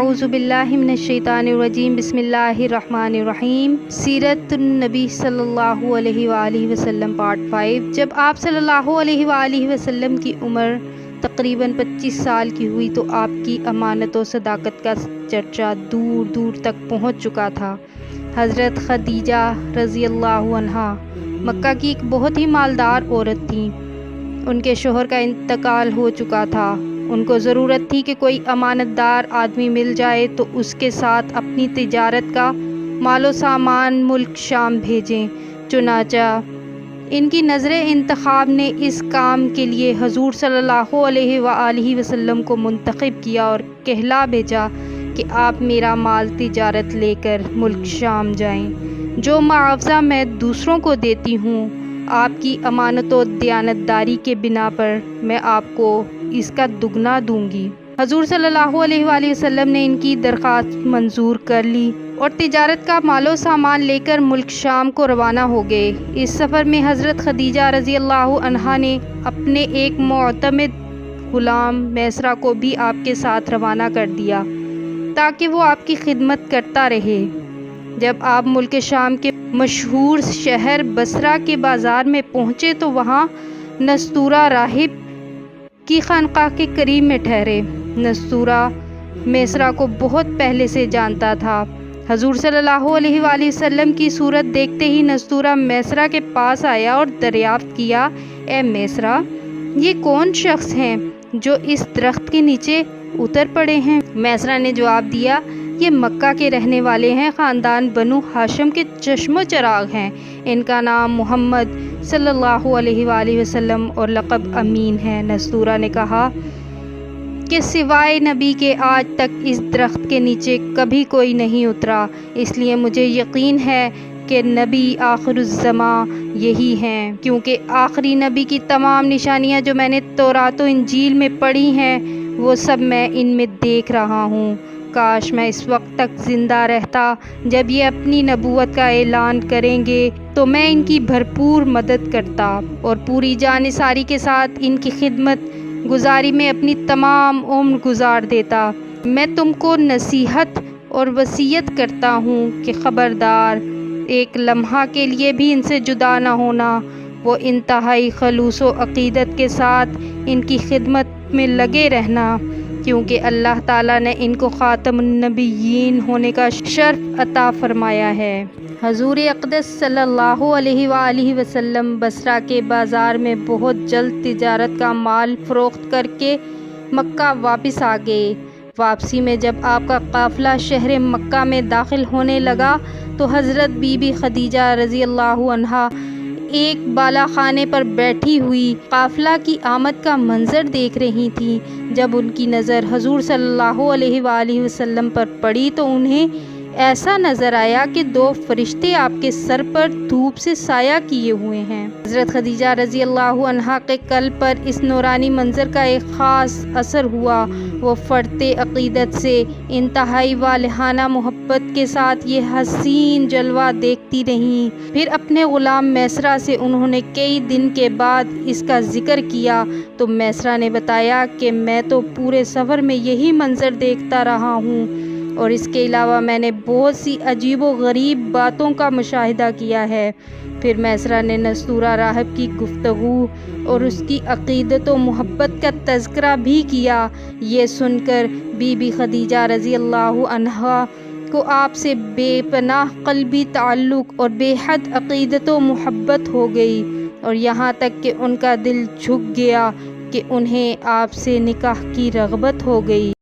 اعوذ باللہ من الشیطان الرجیم بسم اللہ الرحمن الرحیم۔ سیرت النبی صلی اللہ علیہ وآلہ وسلم پارٹ 5۔ جب آپ صلی اللہ علیہ وآلہ وسلم کی عمر تقریباً 25 سال کی ہوئی تو آپ کی امانت و صداقت کا چرچا دور دور تک پہنچ چکا تھا۔ حضرت خدیجہ رضی اللہ عنہا مکہ کی ایک بہت ہی مالدار عورت تھیں۔ ان کے شوہر کا انتقال ہو چکا تھا۔ ان کو ضرورت تھی کہ کوئی امانت دار آدمی مل جائے تو اس کے ساتھ اپنی تجارت کا مال و سامان ملک شام بھیجیں۔ چنانچہ ان کی نظر انتخاب نے اس کام کے لیے حضور صلی اللہ علیہ وآلہ وسلم کو منتخب کیا اور کہلا بھیجا کہ آپ میرا مال تجارت لے کر ملک شام جائیں۔ جو معاوضہ میں دوسروں کو دیتی ہوں آپ کی امانت و دیانتداری کے بنا پر میں آپ کو اس کا دگنا دوں گی۔ حضور صلی اللہ علیہ وآلہ وسلم نے ان کی درخواست منظور کر لی اور تجارت کا مال و سامان لے کر ملک شام کو روانہ ہو گئے۔ اس سفر میں حضرت خدیجہ رضی اللہ عنہا نے اپنے ایک معتمد غلام میسرہ کو بھی آپ کے ساتھ روانہ کر دیا تاکہ وہ آپ کی خدمت کرتا رہے۔ جب آپ ملک شام کے مشہور شہر بصرہ کے بازار میں پہنچے تو وہاں نستورہ راہب کی خانقاہ کے قریب میں ٹھہرے۔ نستورہ میسرہ کو بہت پہلے سے جانتا تھا۔ حضور صلی اللہ علیہ وآلہ وسلم کی صورت دیکھتے ہی نستورہ میسرہ کے پاس آیا اور دریافت کیا، اے میسرہ، یہ کون شخص ہیں جو اس درخت کے نیچے اتر پڑے ہیں؟ میسرہ نے جواب دیا، یہ مکہ کے رہنے والے ہیں، خاندان بنو ہاشم کے چشم و چراغ ہیں۔ ان کا نام محمد صلی اللہ علیہ وآلہ وسلم اور لقب امین ہے۔ نستورہ نے کہا کہ سوائے نبی کے آج تک اس درخت کے نیچے کبھی کوئی نہیں اترا، اس لیے مجھے یقین ہے کہ نبی آخر الزماں یہی ہیں، کیونکہ آخری نبی کی تمام نشانیاں جو میں نے تورات و انجیل میں پڑھی ہیں وہ سب میں ان میں دیکھ رہا ہوں۔ کاش میں اس وقت تک زندہ رہتا جب یہ اپنی نبوت کا اعلان کریں گے تو میں ان کی بھرپور مدد کرتا اور پوری جانثاری کے ساتھ ان کی خدمت گزاری میں اپنی تمام عمر گزار دیتا۔ میں تم کو نصیحت اور وصیت کرتا ہوں کہ خبردار، ایک لمحہ کے لیے بھی ان سے جدا نہ ہونا۔ وہ انتہائی خلوص و عقیدت کے ساتھ ان کی خدمت میں لگے رہنا، کیونکہ اللہ تعالیٰ نے ان کو خاتم النبیین ہونے کا شرف عطا فرمایا ہے۔ حضور اقدس صلی اللہ علیہ وآلہ وسلم بصرہ کے بازار میں بہت جلد تجارت کا مال فروخت کر کے مکہ واپس آ گئے۔ واپسی میں جب آپ کا قافلہ شہر مکہ میں داخل ہونے لگا تو حضرت بی بی خدیجہ رضی اللہ عنہا ایک بالا خانے پر بیٹھی ہوئی قافلہ کی آمد کا منظر دیکھ رہی تھیں۔ جب ان کی نظر حضور صلی اللہ علیہ وآلہ وسلم پر پڑی تو انہیں ایسا نظر آیا کہ دو فرشتے آپ کے سر پر دھوپ سے سایہ کیے ہوئے ہیں۔ حضرت خدیجہ رضی اللہ عنہا کے قلب پر اس نورانی منظر کا ایک خاص اثر ہوا۔ وہ فرط عقیدت سے انتہائی والہانہ محبت کے ساتھ یہ حسین جلوہ دیکھتی رہیں۔ پھر اپنے غلام میسرہ سے انہوں نے کئی دن کے بعد اس کا ذکر کیا تو میسرہ نے بتایا کہ میں تو پورے سفر میں یہی منظر دیکھتا رہا ہوں اور اس کے علاوہ میں نے بہت سی عجیب و غریب باتوں کا مشاہدہ کیا ہے۔ پھر میسرہ نے نستورہ راہب کی گفتگو اور اس کی عقیدت و محبت کا تذکرہ بھی کیا۔ یہ سن کر بی بی خدیجہ رضی اللہ عنہا کو آپ سے بے پناہ قلبی تعلق اور بے حد عقیدت و محبت ہو گئی اور یہاں تک کہ ان کا دل جھک گیا کہ انہیں آپ سے نکاح کی رغبت ہو گئی۔